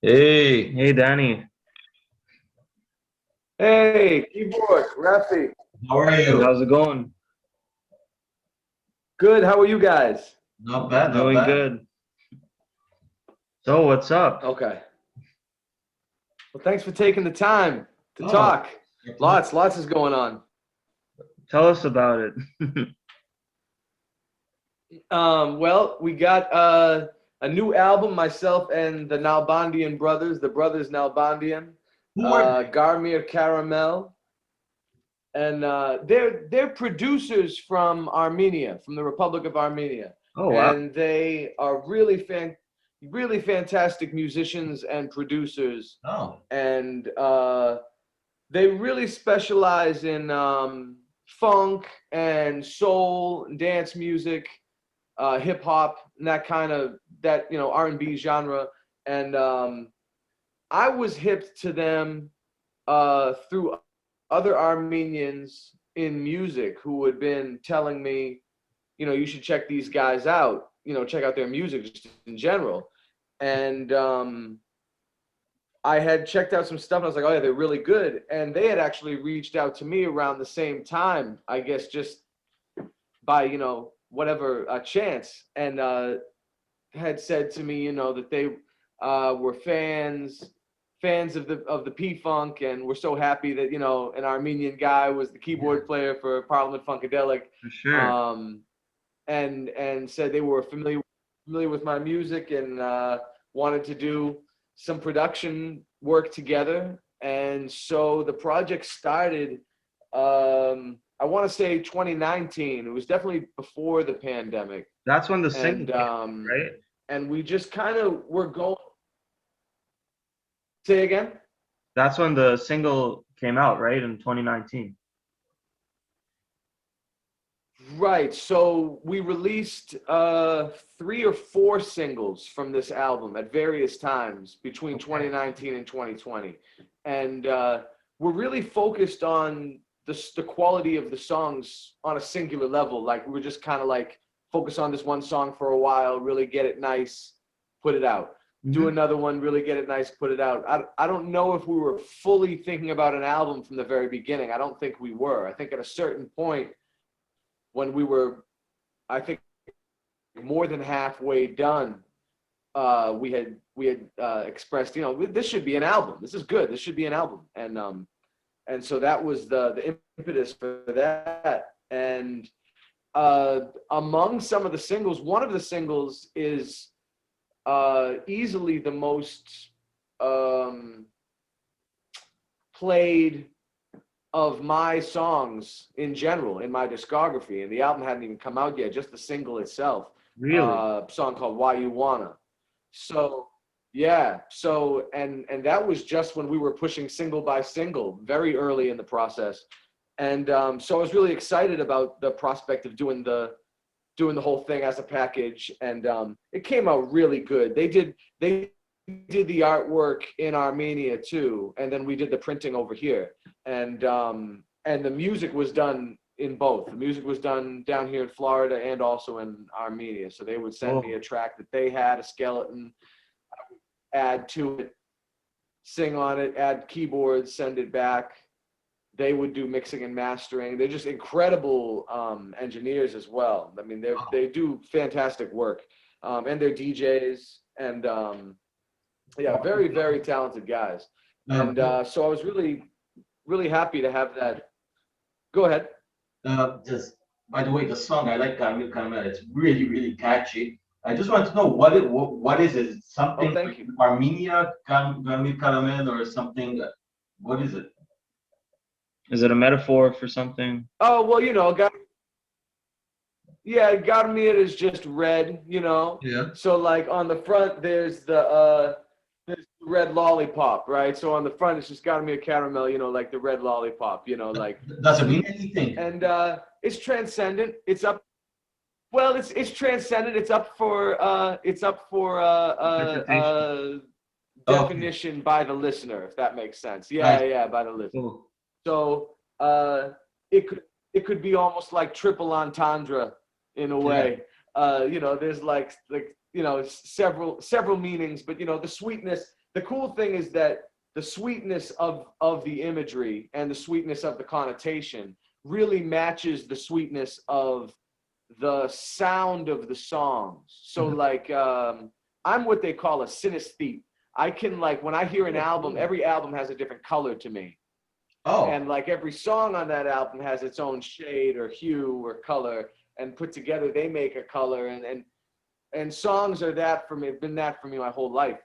Hey Danny, Hey, keyboard, Rafi. How are you? how's it going? Good. How are you guys? Not bad, not Doing bad. good. So what's up? Okay. Well, thanks for taking the time to Oh, talk. your pleasure. Lots is going on. Tell us about it. Well, we got a new album, myself and the Nalbandyan brothers, the Brothers Nalbandyan, Who are they? Garmir Caramel, and they're producers from Armenia, from the Republic of Armenia, Oh wow. and they are really fantastic musicians and producers, Oh, and they really specialize in funk and soul and dance music, hip hop, and that kind of R&B genre. And I was hipped to them through other Armenians in music who had been telling me, you should check these guys out, check out their music just in general. And I had checked out some stuff and I was like, oh yeah, they're really good. And they had actually reached out to me around the same time, I guess just by, whatever chance. And had said to me, that they were fans of the P-Funk, and we're so happy that, an Armenian guy was the yeah. keyboard player for Parliament-Funkadelic. For sure. And said they were familiar with my music and wanted to do some production work together. And so the project started, I want to say 2019. It was definitely before the pandemic. That's when the single And came out, right? and we just kind of were going. Say again? That's when the single came out, right? In 2019. Right. So we released 3 or 4 singles from this album at various times between Okay. 2019 and 2020, and we're really focused on the quality of the songs on a singular level. Like we were just kind of like focus on this one song for a while, really get it nice, put it out. Do Hmm. another one, really get it nice, put it out. I don't know if we were fully thinking about an album from the very beginning. I don't think we were. I think at a certain point when we were, I think, more than halfway done, we had expressed, this should be an album. This is good. This should be an album. And so that was the impetus for that. And among some of the singles, one of the singles is easily the most played of my songs in general in my discography, and the album hadn't even come out yet, just the single itself, Really? song called Why You Wanna. So yeah, so and that was just when we were pushing single by single very early in the process. And so I was really excited about the prospect of doing the whole thing as a package. And it came out really good. They did the artwork in Armenia too, and then we did the printing over here. And the music was done in both. The music was done down here in Florida and also in Armenia. So they would send me Oh, a track that they had, a skeleton, add to it, sing on it, add keyboards, send it back. They would do mixing and mastering. They're just incredible engineers as well. I mean, Wow. they do fantastic work, and they're DJs, and yeah, very talented guys. And Um, so I was really happy to have that. Go ahead. just by the way, the song I like Garmir Caramel. It's really, really catchy. I just want to know what is it? Is it Oh, something like thank you. Armenia Garmir Caramel or something? What is it? is it a metaphor for something? Oh well, yeah, Garmir is just red. Yeah. So like on the front there's the red lollipop, right? So on the front it's just Garmir caramel, like the red lollipop, like Does it mean anything? and it's transcendent. It's up. Well, it's transcendent. It's up for Interpretation. Okay. definition by the listener, if that makes sense. I Yeah, by the listener. Cool. So it could be almost like triple entendre in a yeah. way. There's like several meanings, but the sweetness the cool thing is that the sweetness of the imagery and the sweetness of the connotation really matches the sweetness of the sound of the songs. So like, I'm what they call a synesthete. I can, like, when I hear an album, every album has a different color to me. Oh. And like every song on that album has its own shade or hue or color, and put together they make a color. And songs are that for me, have been that for me my whole life.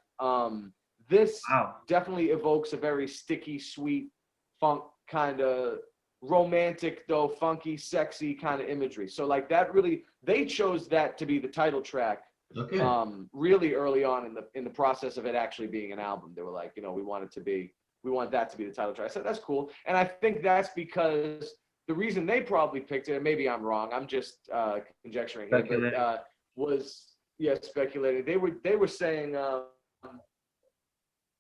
This definitely evokes a very sticky, sweet, funk kind of romantic, though funky, sexy kind of imagery. So like that really, they chose that to be the title track. Okay. Really early on in the process of it actually being an album. They were like, you know, we want that to be the title track. I said, that's cool. And I think that's because the reason they probably picked it, and maybe I'm wrong, I'm just conjecturing here, but was, yeah, speculating. They were saying,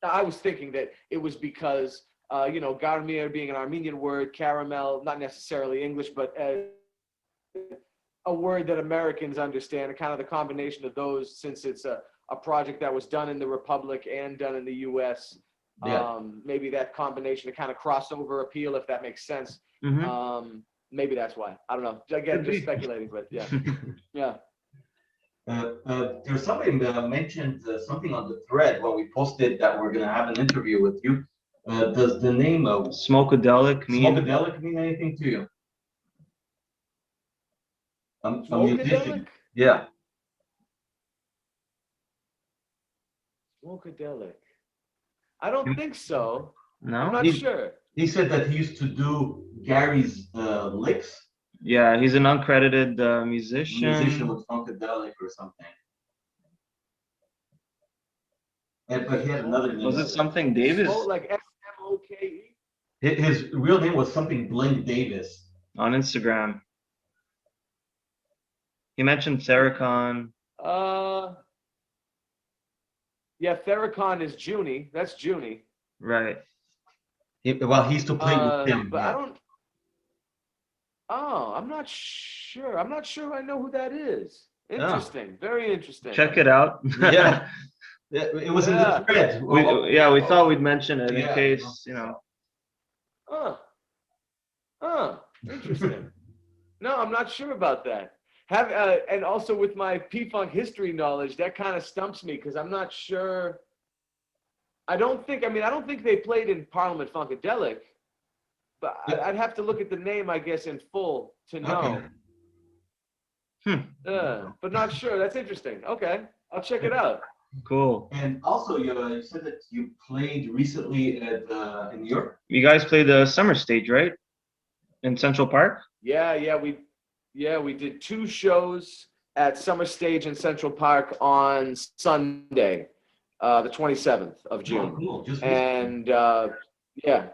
I was thinking that it was because, you know, Garmir being an Armenian word, caramel, not necessarily English, but a word that Americans understand, and kind of the combination of those, since it's a project that was done in the Republic and done in the US. Yeah. Maybe that combination of kind of crossover appeal, if that makes sense. Maybe that's why. I don't know. Again, just speculating, but yeah. Yeah. There's somebody mentioned something on the thread when we posted that we're going to have an interview with you. Does the name of Funkadelic mean anything to you? A musician. Yeah. Funkadelic. I don't think so. No? I'm not sure. He said that he used to do Gary's licks. Yeah, he's an uncredited musician. Musician with Funkadelic or something. But he had another name. Was it something Davis? Like S-M-O-K-E? His real name was something Blink Davis. On Instagram. He mentioned Theracon. Yeah, Theracon is Junie. That's Junie. Right. He used to play with him. But yeah. I don't. Oh, I'm not sure. I'm not sure I know who that is. Interesting. Very interesting. Check it out. Yeah. It was in the thread. We thought we'd mention it in case, you know. Interesting. No, I'm not sure about that. And also with my P-Funk history knowledge, that kind of stumps me because I'm not sure. I don't think they played in Parliament-Funkadelic, but I'd have to look at the name, I guess, in full to know. Okay. But not sure. That's interesting. Okay, I'll check it out. Cool. And also, you said that you played recently in New York. You guys played the summer stage, right? In Central Park? Yeah, we did 2 shows at Summer Stage in Central Park on Sunday, the 27th of June. Oh, cool. And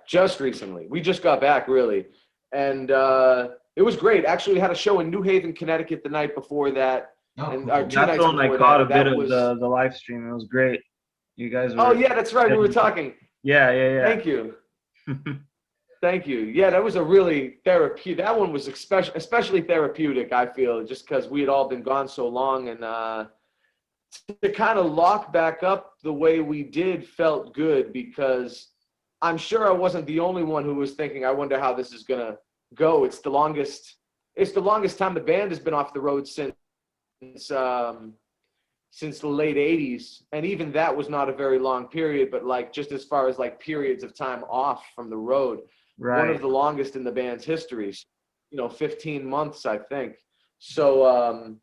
just recently. We just got back, really. And it was great. Actually, we had a show in New Haven, Connecticut the night before that. And our 2 nights That's when I before caught that. a bit of the live stream. It was great. You guys were... Oh, yeah, that's right. We were talking. Yeah. Thank you. Thank you. Yeah, that was a really therapeutic. That one was especially therapeutic, I feel, just because we had all been gone so long. And to kind of lock back up the way we did felt good, because I'm sure I wasn't the only one who was thinking, I wonder how this is going to go. It's the longest time the band has been off the road since the late 80s. And even that was not a very long period, but like just as far as like periods of time off from the road, one of the longest in the band's history, 15 months, I think. So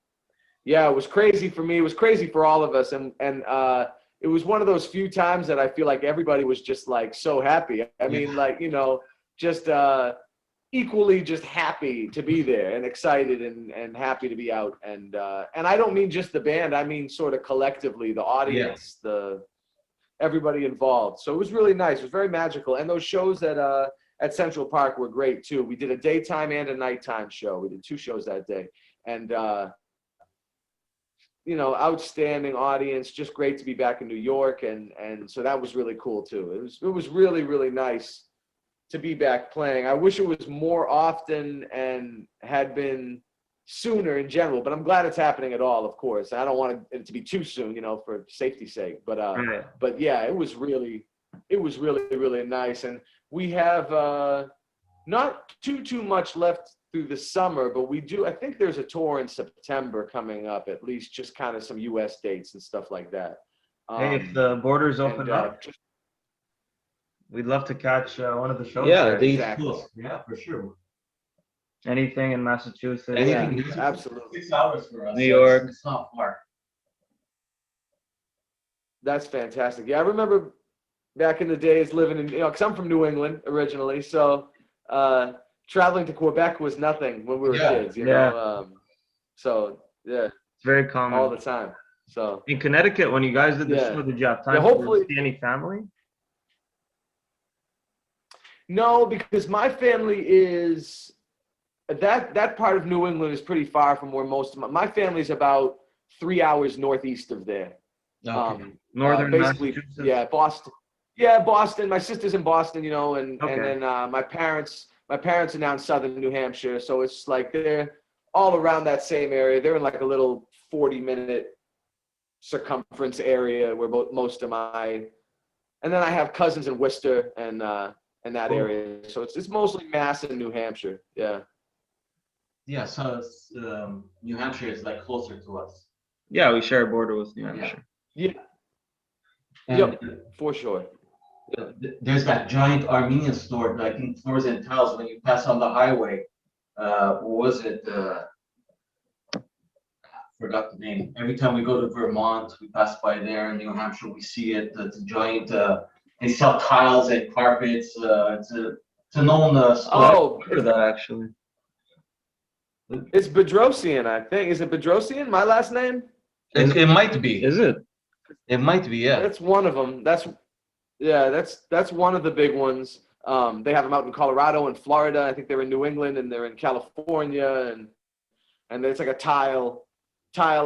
yeah, it was crazy for me. It was crazy for all of us. And it was one of those few times that I feel like everybody was just like so happy. I mean, like, just equally just happy to be there and excited and happy to be out. And I don't mean just the band. I mean sort of collectively, the audience, everybody involved. So it was really nice. It was very magical. And those shows at Central Park were great too. We did a daytime and a nighttime show. We did 2 shows that day. And outstanding audience, just great to be back in New York. And so that was really cool too. It was really, really nice to be back playing. I wish it was more often and had been sooner in general, but I'm glad it's happening at all, of course. I don't want it to be too soon, you know, for safety's sake. But Right. but yeah, it was really really nice, and we have not too much left through the summer, but we do. I think there's a tour in September coming up, at least, just kind of some U.S. dates and stuff like that. Hey, if the borders open and, up, we'd love to catch one of the shows Yeah, there. the East Exactly. Coast. Yeah, for sure. Anything in Massachusetts. Anything Yeah, musical, absolutely. 6 hours for us. New so York. It's not far. That's fantastic. Yeah, I remember back in the days living in, you know, because I'm from New England originally, so traveling to Quebec was nothing when we were kids, you know. So yeah, It's very common. all the time. So In Connecticut, when you guys did the Yeah. show, did you have Yeah, time hopefully- to see any family? no, because my family is that part of New England is pretty far from where most of my family's about 3 hours northeast of there. Okay. Northern Basically, Massachusetts? yeah, Boston. Yeah, Boston. My sister's in Boston, you know, and Okay. then my parents are now in southern New Hampshire, so it's like they're all around that same area. They're in like a little 40-minute circumference area where most of my, and then I have cousins in Worcester and that Cool. area. So it's mostly Mass and New Hampshire. Yeah. Yeah, so it's, New Hampshire is like closer to us. Yeah, we share a border with New Yeah. Hampshire. Yeah. And Yep. For sure. there's that giant Armenian store, like in Floors and Tiles, when you pass on the highway. What was it? Forgot the name. Every time we go to Vermont, we pass by there. In New Hampshire, we see it. It's a giant. They sell tiles and carpets. It's a known store. Oh, I remember that actually. it's Bedrosian, I think. Is it Bedrosian? My last name? It might be. Is it? It might be. Yeah. That's one of them. That's one of the big ones. They have them out in Colorado and Florida. I think they're in New England and they're in California, and it's like a tile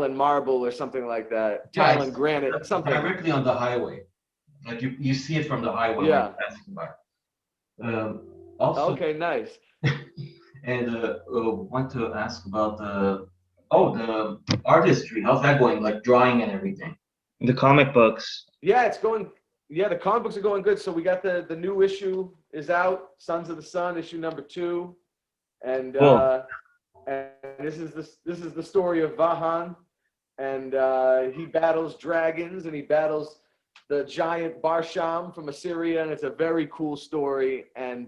and marble or something like that. Yeah, Tile it's and granite, something. directly on the highway. Like you see it from the highway. when Yeah. you're passing by. Also, Okay, nice. and want to ask about the artistry. How's that going? Like drawing and everything. The comic books. Yeah, it's going. Yeah, the comic books are going good. So we got the new issue is out, Sons of the Sun, issue number 2, and Cool. and this is the story of Vahan, and he battles dragons and he battles the giant Barsham from Assyria, and it's a very cool story and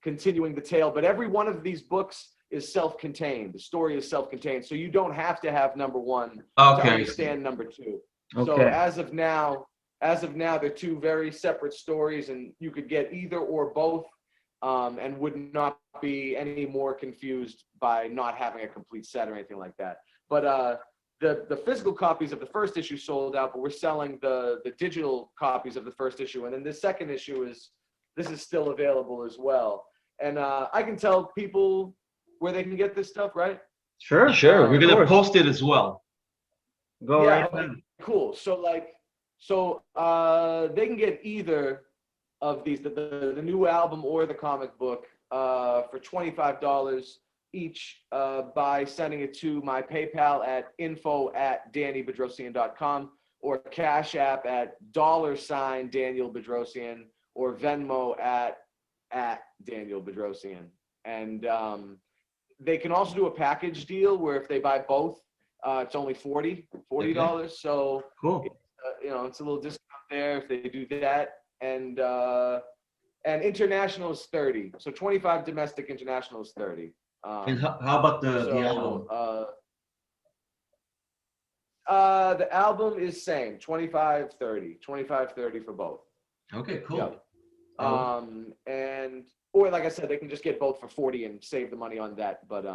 continuing the tale. But every one of these books is self-contained. The story is self-contained, so you don't have to have number 1 to understand number 2. So Okay. as of now, they're 2 very separate stories, and you could get either or both, and would not be any more confused by not having a complete set or anything like that. But the physical copies of the first issue sold out, but we're selling the digital copies of the first issue, and then the second issue is still available as well. And I can tell people where they can get this stuff, right? Sure. Sure, we're Of gonna course. post it as well. Go Yeah, right okay, ahead. cool. So they can get either of these, the new album or the comic book, for $25 each, by sending it to my PayPal at info@dannybedrosian.com or Cash App at $ Daniel Bedrosian or Venmo at Daniel Bedrosian. And they can also do a package deal where if they buy both, it's only $40. So Cool. it's a little discount there if they do that. And international is 30. So 25 domestic, international is 30. And how about the album? The album is same, 25, 30 for both. Okay, cool. Yep. Or like I said, they can just get both for 40 and save the money on that. But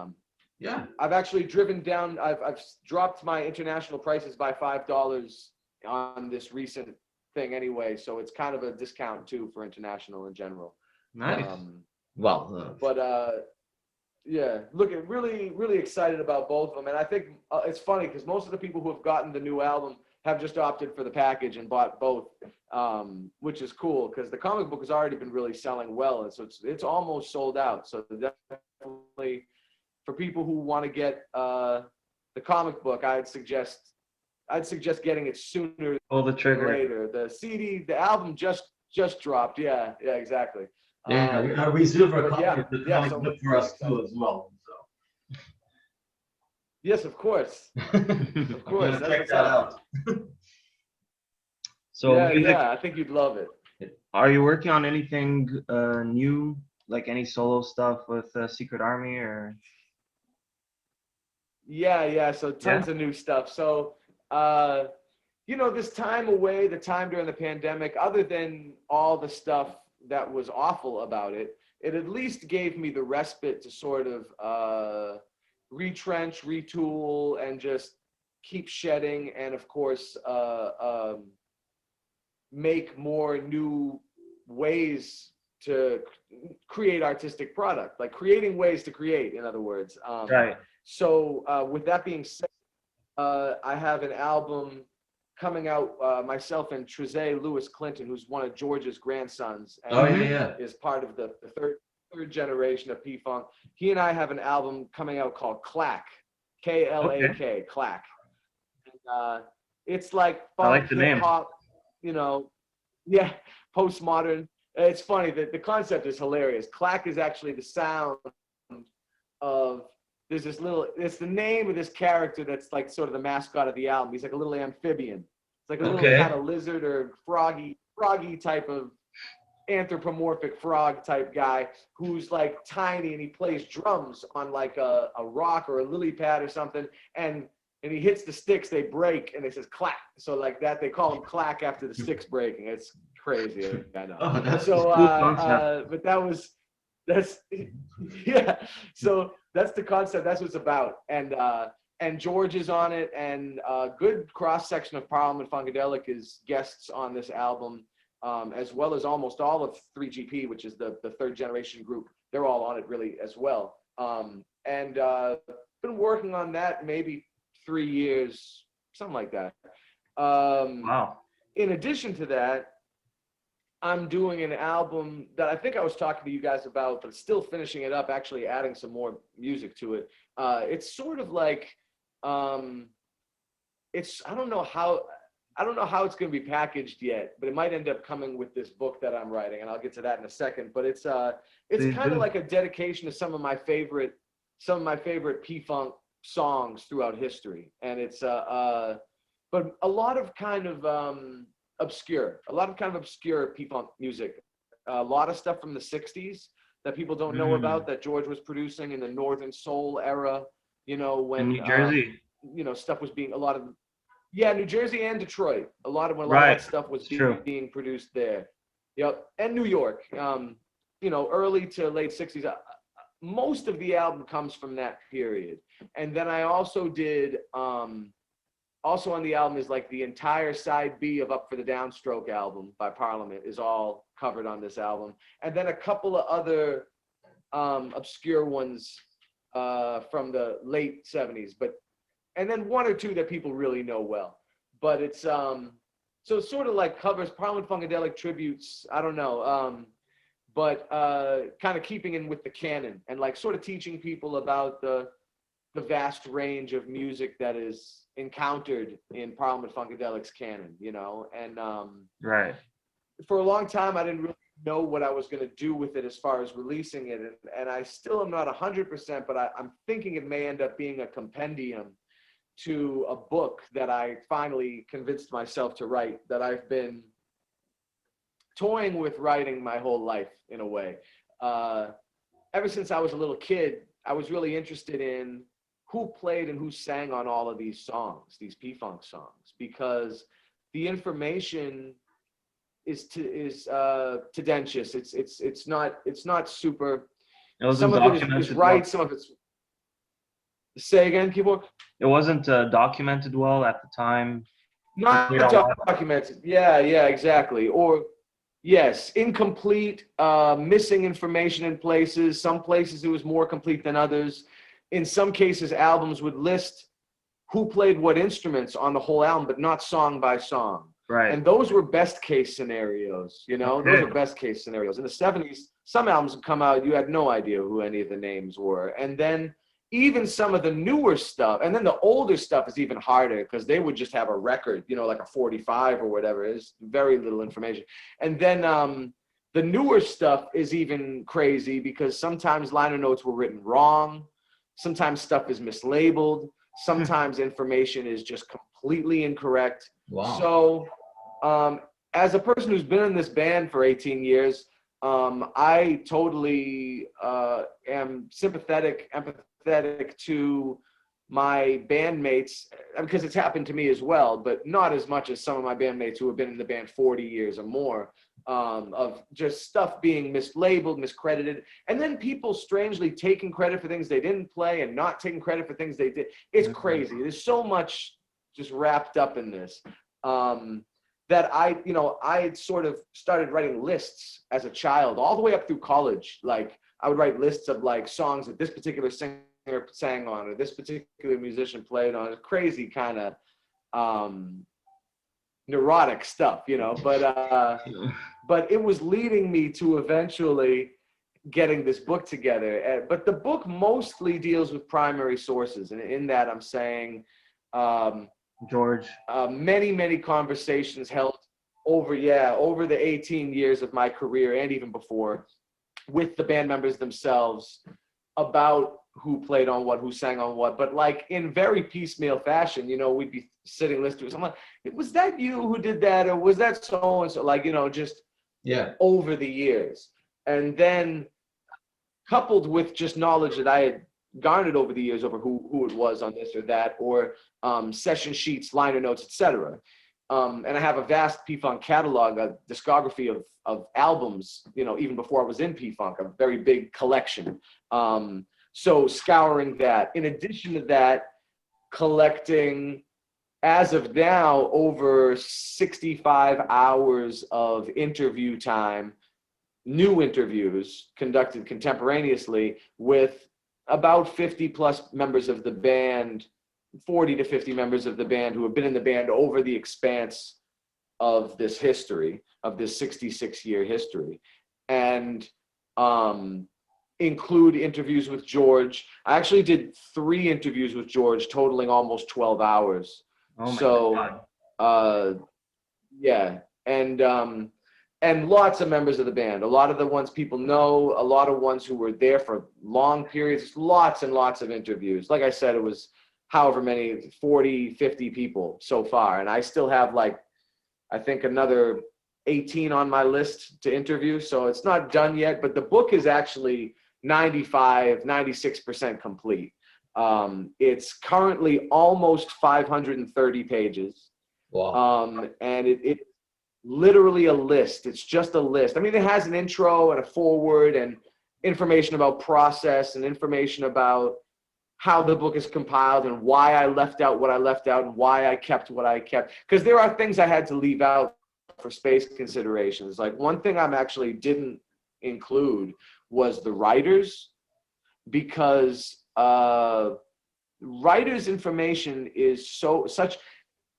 Yeah. I've actually driven down. I've dropped my international prices by $5 on this recent thing anyway, so it's kind of a discount too for international in general. Nice. Well, But yeah, looking really excited about both of them, and I think it's funny because most of the people who have gotten the new album have just opted for the package and bought both, which is cool because the comic book has already been really selling well, and so it's almost sold out. So definitely for people who want to get the comic book, I'd suggest getting it sooner Pull the than trigger. later. The CD, the album just dropped. Yeah, exactly. Yeah, I reserve a but copy yeah, of the yeah, comic so book for us too as well. So yes, of course, of I'm course. gonna That's check what's that up. out. So Yeah, music, I think you'd love it. are you working on anything new, like any solo stuff with Secret Army or? Yeah. So Yeah. tons of new stuff. So, this time away, the time during the pandemic, other than all the stuff that was awful about it, it at least gave me the respite to sort of retrench, retool, and just keep shedding, and of course, make more new ways to create artistic product, like creating ways to create, in other words. Right. So with that being said, I have an album coming out, myself and Trezay Lewis Clinton, who's one of George's grandsons, and Oh yeah. is part of the third generation of P-Funk. He and I have an album coming out called Clack, K-L-A-K, Clack. And, it's like I like funk, the hip name. hop, yeah, postmodern. It's funny that the concept is hilarious. Clack is actually the sound of, there's this little, it's the name of this character that's like sort of the mascot of the album. He's like a little amphibian. It's like a little Okay. kind of lizard or froggy type of anthropomorphic frog type guy who's like tiny, and he plays drums on like a rock or a lily pad or something, and he hits the sticks, they break, and it says clack. So like that, they call him Clack after the sticks breaking. It's crazy, I know. Oh, that's So, cool concept. but that's yeah. So that's the concept. That's what it's about. And George is on it, and a good cross section of Parliament-Funkadelic is guests on this album, as well as almost all of 3GP, which is the third generation group. They're all on it really as well. And been working on that maybe 3 years, something like that. Wow. In addition to that, I'm doing an album that I think I was talking to you guys about, but still finishing it up, actually adding some more music to it. It's sort of like, I don't know how it's going to be packaged yet, but it might end up coming with this book that I'm writing, and I'll get to that in a second. But it's Please kind of do. like a dedication to some of my favorite P-Funk songs throughout history, and it's but a lot of kind of obscure P-Funk music, a lot of stuff from the 60s that people don't know about, that George was producing in the Northern Soul era, when In New Jersey. stuff was being, New Jersey and Detroit, a lot of Right. that stuff was It's true. being produced there. Yep. And New York, early to late 60s. Most of the album comes from that period. And then I also did, also on the album is like the entire side B of Up for the Downstroke album by Parliament is all covered on this album. And then a couple of other obscure ones from the late 70s, and then one or two that people really know well. But it's, so it's sort of like covers Parliament-Funkadelic tributes, I don't know, but kind of keeping in with the canon and like sort of teaching people about the vast range of music that is encountered in Parliament-Funkadelic's canon, and Right. for a long time I didn't really know what I was going to do with it as far as releasing it, and I still am not 100%, but I'm thinking it may end up being a compendium to a book that I finally convinced myself to write, that I've been toying with writing my whole life in a way. Ever since I was a little kid, I was really interested in who played and who sang on all of these songs, these P-Funk songs, because the information is tendentious. It's not super. It wasn't Some of it is documented right. well. Some of it's. Say again, Keyboard. It wasn't documented well at the time. Not Played a lot. documented. Yeah, exactly. Or yes, incomplete, missing information in places. Some places it was more complete than others. In some cases, albums would list who played what instruments on the whole album, but not song by song. Right. And those were best case scenarios, Okay. Those were best case scenarios. In the 70s, some albums would come out, you had no idea who any of the names were. And then even some of the newer stuff, and then the older stuff is even harder because they would just have a record, you know, like a 45 or whatever. It's very little information. And then the newer stuff is even crazy because sometimes liner notes were written wrong. Sometimes stuff is mislabeled. Sometimes information is just completely incorrect. Wow. So as a person who's been in this band for 18 years, I totally am sympathetic, empathetic to my bandmates, because it's happened to me as well, but not as much as some of my bandmates who have been in the band 40 years or more, of just stuff being mislabeled, miscredited, and then people strangely taking credit for things they didn't play and not taking credit for things they did. It's crazy. There's so much just wrapped up in this. That I had sort of started writing lists as a child, all the way up through college. Like I would write lists of like songs that this particular singer sang on, or this particular musician played on. Crazy kind of neurotic stuff, you know. But it was leading me to eventually getting this book together. But the book mostly deals with primary sources, and in that I'm saying. George. Many conversations held over the 18 years of my career and even before with the band members themselves about who played on what, who sang on what, but like in very piecemeal fashion, you know, we'd be sitting listening to someone, was that you who did that? Or was that so-and-so? Like, you know, just over the years. And then coupled with just knowledge that I had garnered over the years over who it was on this or that, or session sheets, liner notes, etc. And I have a vast P-Funk catalog, a discography of albums, you know, even before I was in P-Funk, a very big collection. So scouring that. In addition to that, collecting, as of now, over 65 hours of interview time, new interviews conducted contemporaneously with about 50 plus members of the band, 40 to 50 members of the band who have been in the band over the expanse of this history, of this 66-year history. And include interviews with George. I actually did 3 interviews with George, totaling almost 12 hours. Oh my God. Yeah. And lots of members of the band, a lot of the ones people know, a lot of ones who were there for long periods, lots and lots of interviews. Like I said, it was however many, 40, 50 people so far. And I still have like, I think another 18 on my list to interview. So it's not done yet, but the book is actually 95, 96% complete. It's currently almost 530 pages. Wow. And it literally a list. It's just a list. I mean, it has an intro and a foreword and information about process and information about how the book is compiled and why I left out what I left out and why I kept what I kept. Because there are things I had to leave out for space considerations. Like one thing I'm actually didn't include was the writers, because writers' information is such.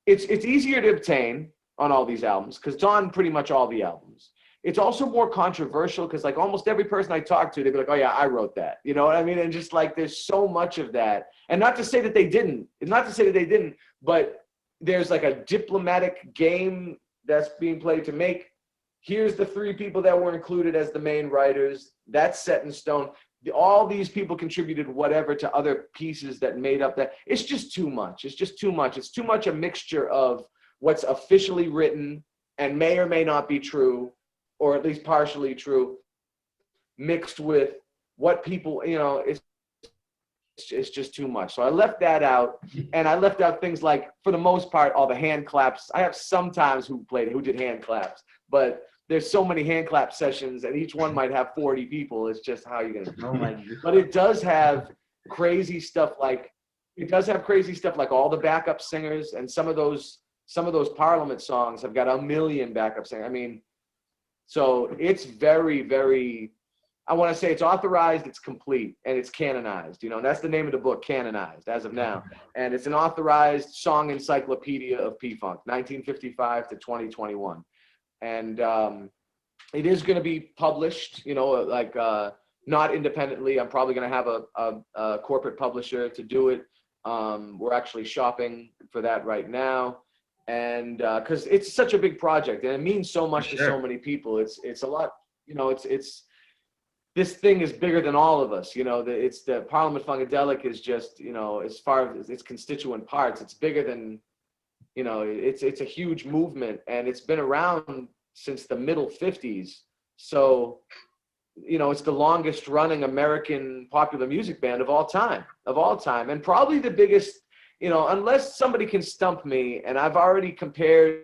It's easier to obtain on all these albums because it's on pretty much all the albums. It's also more controversial because like almost every person I talk to, they'd be like, oh yeah, I wrote that. You know what I mean? And just like there's so much of that. And not to say that they didn't, but there's like a diplomatic game that's being played to make, here's the 3 people that were included as the main writers. That's set in stone. All these people contributed whatever to other pieces that made up that. It's just too much. It's just too much. It's too much a mixture of what's officially written and may or may not be true, or at least partially true, mixed with what people, you know, it's just too much. So I left that out, and I left out things like, for the most part, all the hand claps. I have sometimes who did hand claps, but there's so many hand clap sessions, and each one might have 40 people. It's just how you're gonna. Oh my God. But it does have crazy stuff like all the backup singers, and some of those Parliament songs have got 1 million backup singers. I mean, so it's very, very, I want to say it's authorized, it's complete, and it's canonized. You know, and that's the name of the book, Canonized, as of now. And it's an authorized song encyclopedia of P-Funk, 1955 to 2021. And it is going to be published, you know, like not independently. I'm probably going to have a corporate publisher to do it. We're actually shopping for that right now. And because it's such a big project and it means so much to so many people. It's a lot, you know, it's this thing is bigger than all of us, you know. It's the Parliament-Funkadelic is just, you know, as far as its constituent parts, it's bigger than, you know, it's a huge movement, and it's been around since the middle 50s. So, you know, it's the longest running American popular music band of all time, and probably the biggest, you know, unless somebody can stump me, and I've already compared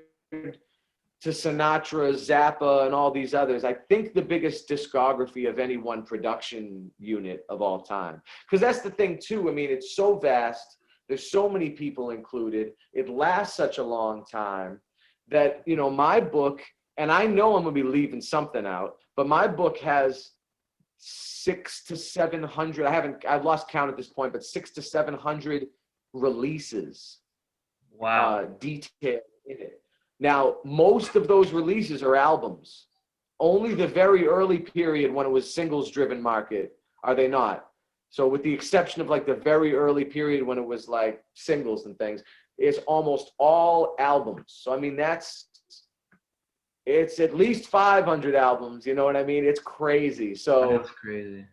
to Sinatra, Zappa, and all these others. I think the biggest discography of any one production unit of all time. Because that's the thing too. I mean, it's so vast. There's so many people included. It lasts such a long time that, you know, my book, and I know I'm gonna be leaving something out, but my book has 600 to 700, I've lost count at this point, but 600 to 700 releases. Wow. Detailed in it. Now, most of those releases are albums. Only the very early period when it was singles-driven market are they not. So with the exception of like the very early period when it was like singles and things, it's almost all albums. So I mean, it's at least 500 albums, you know what I mean? It's crazy. So that's crazy.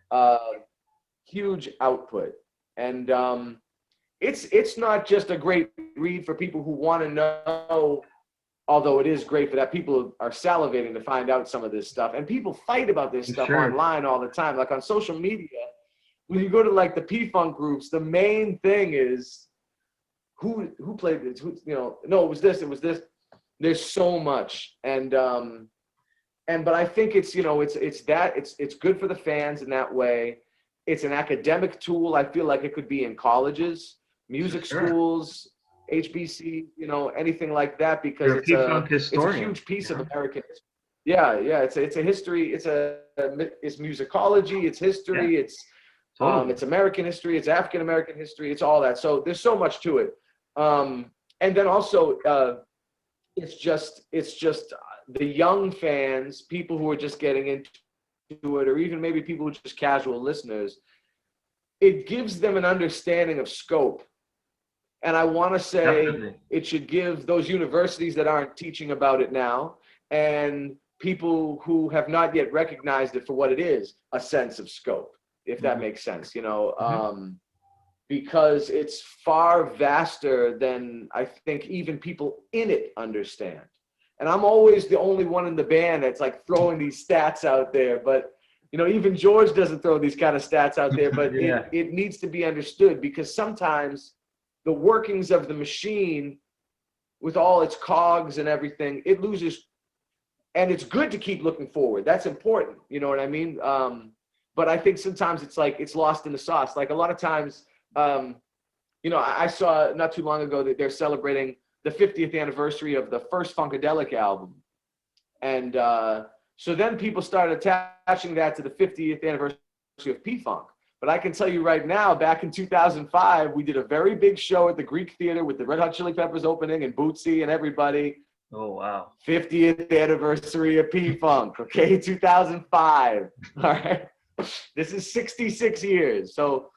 Huge output. And it's not just a great read for people who want to know, although it is great for that. People are salivating to find out some of this stuff, and people fight about this stuff online all the time. Like on social media, when you go to like the P-Funk groups, the main thing is who played this, who, you know, no, it was this. There's so much. And but I think it's, you know, it's good for the fans in that way. It's an academic tool. I feel like it could be in colleges, music schools, HBC, you know, anything like that, because it's a huge piece of American history. Yeah, it's a history. It's musicology. It's history. It's American history. It's African American history. It's all that. So there's so much to it. And then also, it's just the young fans, people who are just getting into it, or even maybe people who are just casual listeners. It gives them an understanding of scope. And I want to say it should give those universities that aren't teaching about it now, and people who have not yet recognized it for what it is, a sense of scope, if that makes sense, you know, because it's far vaster than I think even people in it understand. And I'm always the only one in the band that's like throwing these stats out there, but you know, even George doesn't throw these kind of stats out there, but it needs to be understood, because sometimes the workings of the machine with all its cogs and everything, it loses. And it's good to keep looking forward. That's important. You know what I mean? But I think sometimes it's like, it's lost in the sauce. Like a lot of times, you know, I saw not too long ago that they're celebrating the 50th anniversary of the first Funkadelic album. And so then people started attaching that to the 50th anniversary of P-Funk. But I can tell you right now, back in 2005, we did a very big show at the Greek Theater with the Red Hot Chili Peppers opening and Bootsy and everybody. Oh, wow. 50th anniversary of P-Funk, okay, 2005. All right. This is 66 years. So,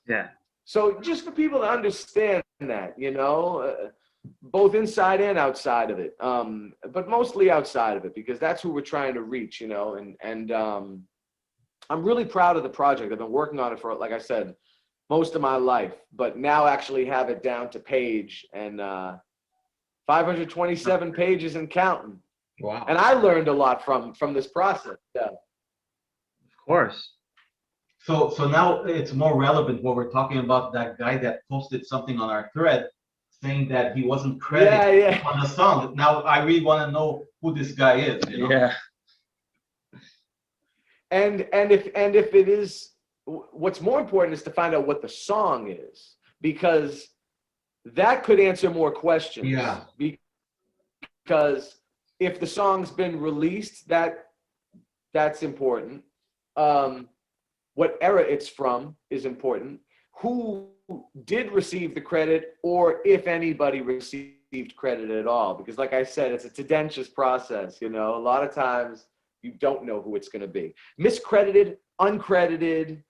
so just for people to understand that, you know, both inside and outside of it, but mostly outside of it, because that's who we're trying to reach, you know, and I'm really proud of the project. I've been working on it for, like I said, most of my life, but now actually have it down to page, and 527 pages and counting. Wow. And I learned a lot from this process. Yeah. Of course. So now it's more relevant what we're talking about, that guy that posted something on our thread saying that he wasn't credited on the song. Now I really want to know who this guy is, you know? Yeah. And if it is, what's more important is to find out what the song is, because that could answer more questions. Yeah. Because if the song's been released, that's important. What era it's from is important. Who did receive the credit, or if anybody received credit at all? Because like I said, it's a tedious process, you know. A lot of times you don't know who it's going to be. Miscredited uncredited.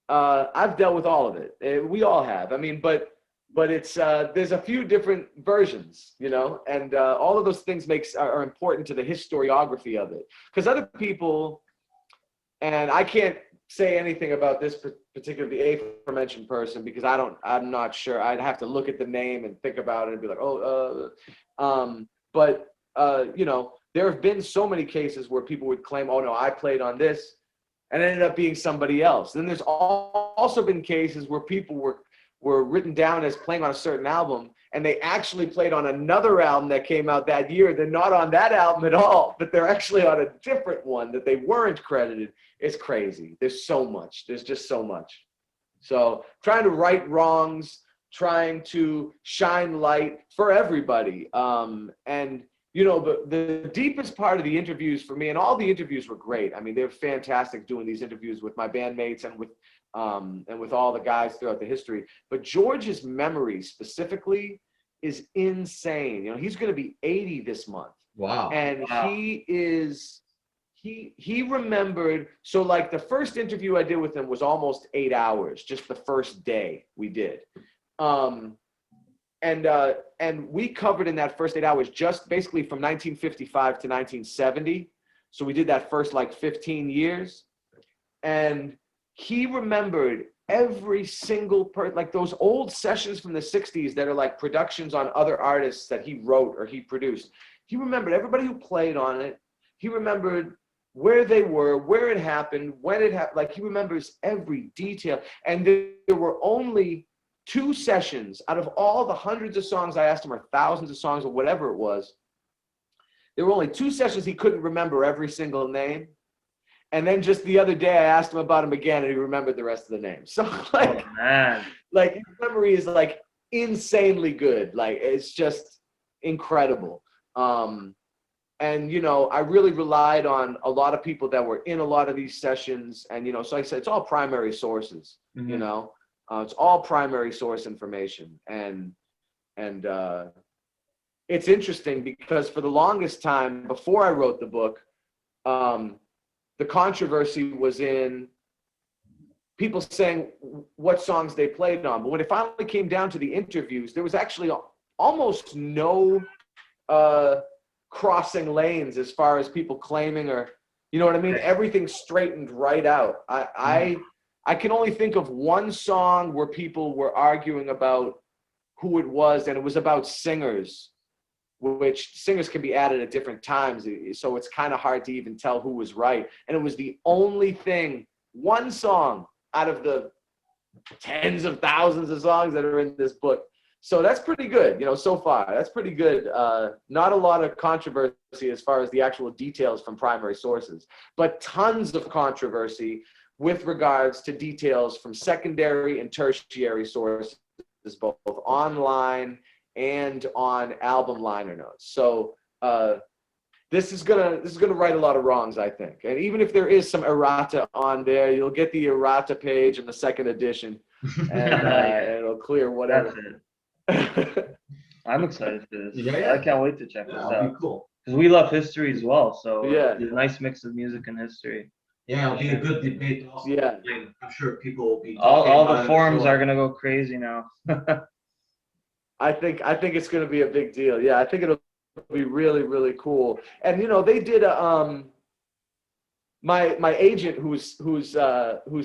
I've dealt with all of it. We all have. I mean, but it's there's a few different versions, you know, and all of those things are important to the historiography of it. Because other people, and I can't say anything about this particular, the aforementioned person, because I'm not sure. I'd have to look at the name and think about it and be like, but you know, there have been so many cases where people would claim, oh no, I played on this, and it ended up being somebody else. Then there's also been cases where people were written down as playing on a certain album, and they actually played on another album that came out that year. They're not on that album at all, but they're actually on a different one that they weren't credited. It's crazy. There's so much. There's just so much. So trying to right wrongs, trying to shine light for everybody. And you know, the deepest part of the interviews for me, and all the interviews were great. I mean, they're fantastic doing these interviews with my bandmates and with all the guys throughout the history. But George's memory specifically is insane. You know, he's going to be 80 this month. Wow. And he remembered. So like the first interview I did with him was almost 8 hours, just the first day we did. And we covered in that first 8 hours just basically from 1955 to 1970. So we did that first like 15 years. And he remembered every single like those old sessions from the 60s that are like productions on other artists that he wrote or he produced. He remembered everybody who played on it. He remembered where they were, where it happened, when it happened. Like he remembers every detail. And there were only 2 sessions out of all the hundreds of songs I asked him, or thousands of songs or whatever it was. There were only 2 sessions he couldn't remember every single name. And then just the other day I asked him about him again and he remembered the rest of the names. So like, like his memory is like insanely good. Like it's just incredible. And you know, I really relied on a lot of people that were in a lot of these sessions. And you know, so like I said, it's all primary sources, you know. It's all primary source information, and it's interesting because for the longest time before I wrote the book, the controversy was in people saying what songs they played on. But when it finally came down to the interviews, there was actually almost no crossing lanes as far as people claiming, or you know what I mean? Everything straightened right out. I can only think of one song where people were arguing about who it was, and it was about singers, which singers can be added at different times, so it's kind of hard to even tell who was right. And it was the only thing, one song out of the tens of thousands of songs that are in this book. So that's pretty good, you know, so far. That's pretty good. Not a lot of controversy as far as the actual details from primary sources, but tons of controversy with regards to details from secondary and tertiary sources, both online and on album liner notes. So this is gonna right a lot of wrongs, I think. And even if there is some errata on there, you'll get the errata page in the second edition, and it'll clear whatever. That's it. I'm excited for this. Yeah. I can't wait to check this That'll be out. cool. Because we love history as well, so Yeah. it's a nice mix of music and history. Yeah, it'll be a good debate also. Yeah. I'm sure people will be All talking the about forums it. are gonna go crazy now. I think it's going to be a big deal. Yeah, I think it'll be really, really cool. And you know, they did a my agent who's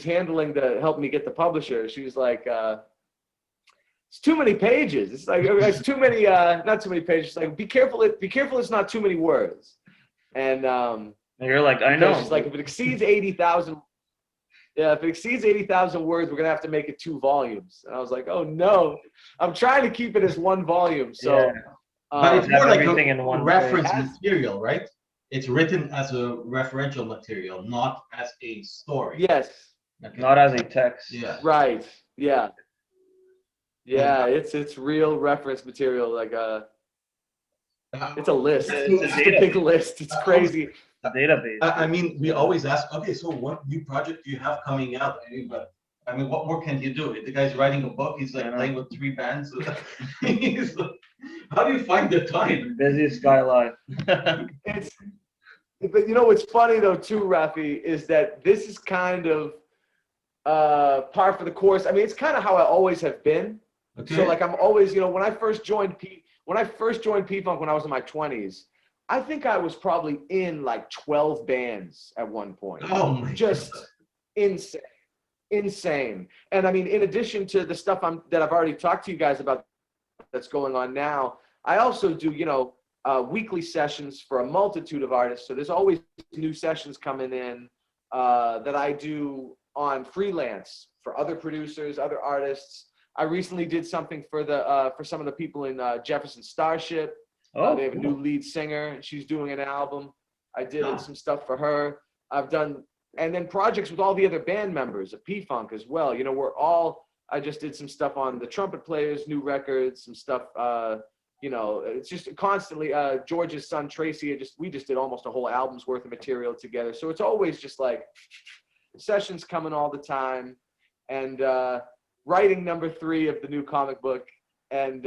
handling helping me get the publisher. She was like, it's too many pages. It's like it's too many. Not too many pages. It's like be careful. It's not too many words. And you're like, I know. She's like, if it exceeds 80,000. Yeah, if it exceeds 80,000 words, we're gonna have to make it 2 volumes. And I was like, oh no, I'm trying to keep it as 1 volume. So, Yeah. But it's more like everything in a one reference place. material, right? It's written as a referential material, not as a story. yes, Okay. Not as a text. Yeah. right, yeah, yeah. It's real reference material. Like it's a list. It's a It's a big list. It's crazy. A database. I mean, we always ask, okay, so what new project do you have coming out? I mean, what more can you do? The guy's writing a book. He's like playing with 3 bands. He's like, how do you find the time? Busiest guy alive. It's But you know what's funny though too, Rafi, is that this is kind of par for the course. I mean, it's kind of how I always have been. Okay. So like I'm always, you know, when I first joined P-Funk when I was in my 20s, I think I was probably in like 12 bands at one point. Oh my Just God. insane. And I mean, in addition to the stuff that I've already talked to you guys about that's going on now, I also do, you know, weekly sessions for a multitude of artists. So there's always new sessions coming in that I do on freelance for other producers, other artists. I recently did something for some of the people in Jefferson Starship. They have a new lead singer, and she's doing an album. I did some stuff for her. I've done, and then projects with all the other band members of P-Funk as well. You know, I just did some stuff on the trumpet players, new records, some stuff. You know, it's just constantly. George's son Tracy, we just did almost a whole album's worth of material together. So it's always just like sessions coming all the time, and writing number 3 of the new comic book. And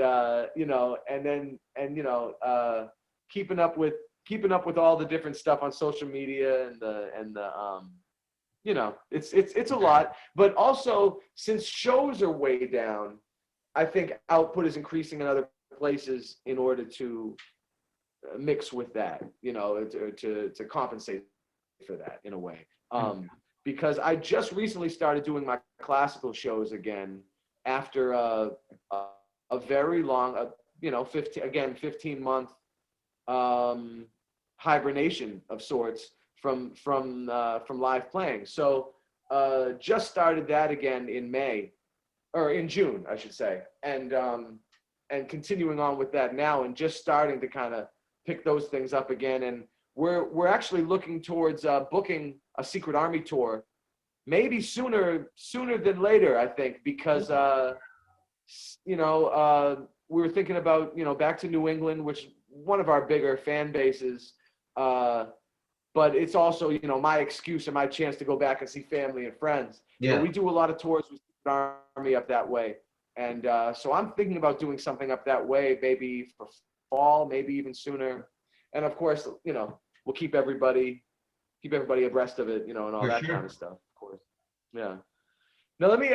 you know, and you know, keeping up with all the different stuff on social media and the you know, it's a lot. But also, since shows are way down, I think output is increasing in other places in order to mix with that, you know, to compensate for that in a way. Because I just recently started doing my classical shows again after a very long, you know, 15-month hibernation of sorts from live playing. So just started that again in June, I should say, and continuing on with that now, and just starting to kind of pick those things up again. And we're actually looking towards booking a Secret Army tour, maybe sooner than later, I think, because you know, we were thinking about, you know, back to New England, which is one of our bigger fan bases, but it's also, you know, my excuse and my chance to go back and see family and friends. Yeah. But we do a lot of tours with Secret Army up that way, and so I'm thinking about doing something up that way, maybe for fall, maybe even sooner. And of course, you know, we'll keep everybody abreast of it, you know, and all that kind of stuff, of course. Yeah. Now let me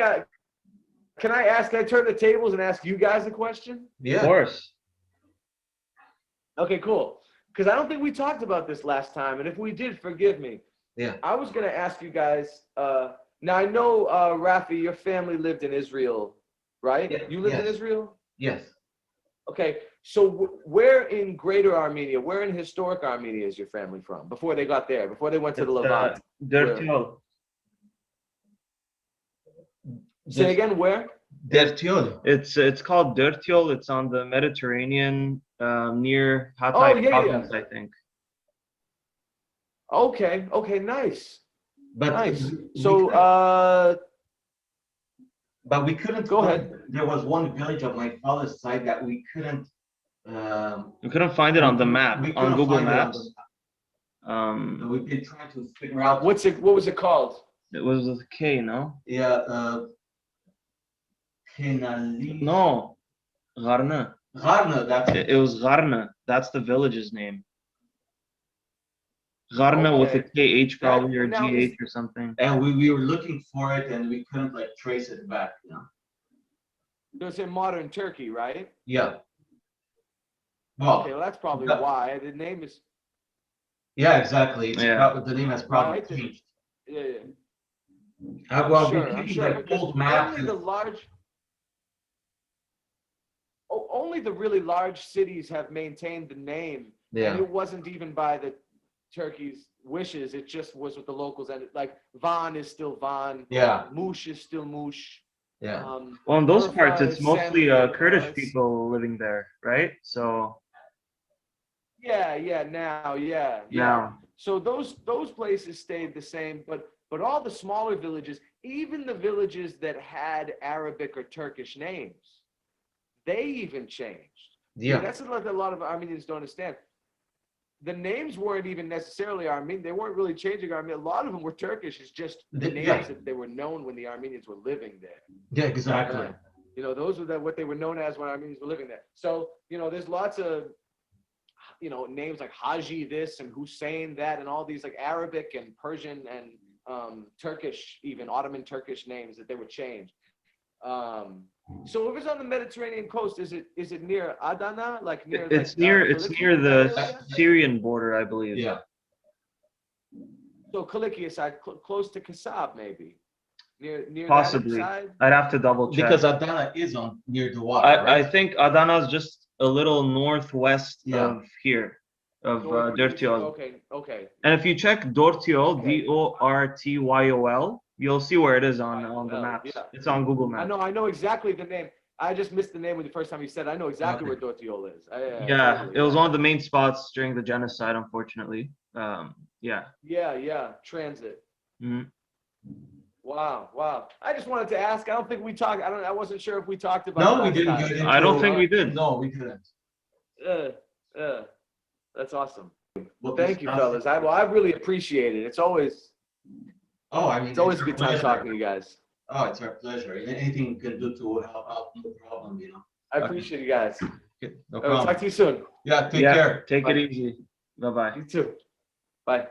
can I turn the tables and ask you guys a question? Yeah. Of course. Okay, cool. Because I don't think we talked about this last time, and if we did, forgive me. Yeah. I was gonna ask you guys. Now I know, Rafi, your family lived in Israel, right? Yeah. You lived in Yes. Israel? Yes. Okay. So where in Greater Armenia, where in historic Armenia is your family from? Before they got there, before they went to the Levant. Dertiol. Say again, where? Dertiol. It's called Dertiol. It's on the Mediterranean, near Oh, Hatay yeah, province, I think. Okay. Okay. Nice. But Nice. we So, but we couldn't. Go ahead. There was one village of my father's side that we couldn't. You couldn't find it on the map, we on couldn't Google find it on Maps. the map. We've been trying to figure out. what was it called? It was with a K, no? Yeah. Penali. No, Garna. Garna. That's it. It was Garna. That's the village's name. Garna with a Okay. KH probably, or Now GH or something. And we were looking for it, and we couldn't like trace it back. You know. It was in modern Turkey, right? Yeah. Well. Okay, well that's probably that- why the name is. Yeah, exactly. It's Yeah. the name has probably Right. changed. Yeah. Well, I'm we sure, like because old maps. only the really large cities have maintained the name, Yeah. and it wasn't even by the Turkey's wishes. It just was with the locals, and like Van is still Van. Yeah. Mush is still Mush. Yeah. Well, in those Urfa parts, it's is mostly Sanli, Kurdish it's- people living there, right? So Yeah. Now, yeah. now, So those places stayed the same, but all the smaller villages, even the villages that had Arabic or Turkish names, they even changed. Yeah. That's what a lot of Armenians don't understand. The names weren't even necessarily Armenian. They weren't really changing Armenian. A lot of them were Turkish. It's just the names Yeah. that they were known when the Armenians were living there. Yeah. Exactly. You know, those were what they were known as when Armenians were living there. So, you know, there's lots of you know, names like Haji this and Hussein that and all these like Arabic and Persian and Turkish, even Ottoman Turkish names that they would change. So if it's on the Mediterranean coast, is it near Adana? Like near It's like, near the area? Syrian border, I believe. Yeah. So Kilikya side, close to Kasab, maybe. Near Possibly. that side? I'd have to double check. Because Adana is on near the water, I right? think Adana's just a little northwest Yeah. of here, of Northeast, Dortyol. Okay. And if you check Dortyol, Okay. Dortyol, you'll see where it is on the Well, maps. yeah. It's on Google Maps. I know exactly the name. I just missed the name when the first time you said it. I know exactly Okay. where Dortyol is. Yeah, Totally, it was one of the main spots during the genocide, unfortunately. Yeah. Yeah, transit. Mhm. Wow. I just wanted to ask. I don't think we talked. I wasn't sure if we talked about. No, we last didn't time. get into. I don't think we did. No, we didn't. That's awesome. We'll Thank you, discuss fellas. it. I really appreciate it. It's always I mean, a good our time pleasure. talking to you guys. Oh, it's our pleasure. Anything we can do to help out, no problem, you know. I appreciate you guys. Okay, no All right, problem. talk to you soon. Yeah, take Yeah, care. take Bye. it easy. Bye-bye. You too. Bye.